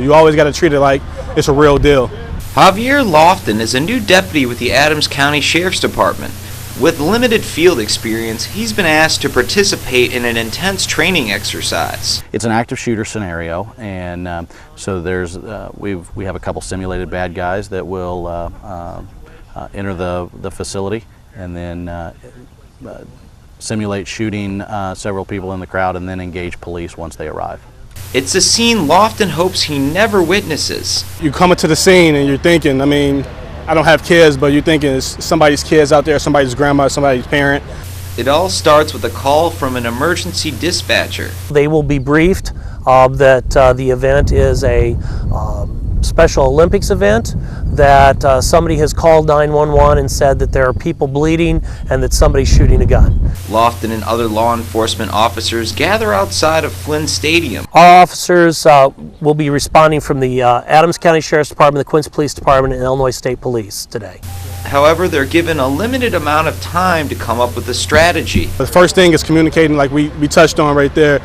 You always got to treat it like it's a real deal. Javier Lofton is a new deputy with the Adams County Sheriff's Department. With limited field experience, he's been asked to participate in an intense training exercise. It's an active shooter scenario, and so there's we have a couple simulated bad guys that will enter the facility and then simulate shooting several people in the crowd and then engage police once they arrive. It's a scene Lofton hopes he never witnesses. You come into the scene and you're thinking, I mean, I don't have kids, but you're thinking it's somebody's kids out there, somebody's grandma, somebody's parent. It all starts with a call from an emergency dispatcher. They will be briefed that the event is a Special Olympics event, that somebody has called 911 and said that there are people bleeding and that somebody's shooting a gun. Lofton and other law enforcement officers gather outside of Flynn Stadium. Our officers will be responding from the Adams County Sheriff's Department, the Quincy Police Department, and Illinois State Police today. However, they're given a limited amount of time to come up with a strategy. The first thing is communicating, like we touched on right there.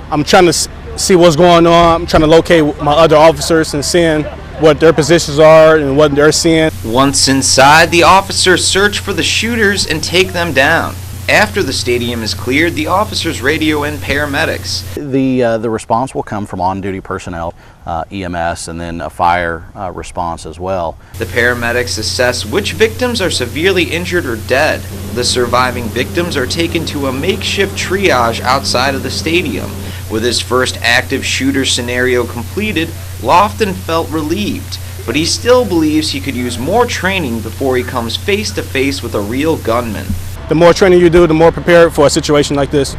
I'm trying to see what's going on. I'm trying to locate my other officers and seeing what their positions are and what they're seeing. Once inside, the officers search for the shooters and take them down. After the stadium is cleared, the officers radio in paramedics. The response will come from on-duty personnel, EMS, and then a fire response as well. The paramedics assess which victims are severely injured or dead. The surviving victims are taken to a makeshift triage outside of the stadium. With his first active shooter scenario completed, Lofton felt relieved, but he still believes he could use more training before he comes face to face with a real gunman. The more training you do, the more prepared for a situation like this.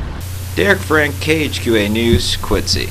Derek Frank, KHQA News, Quincy.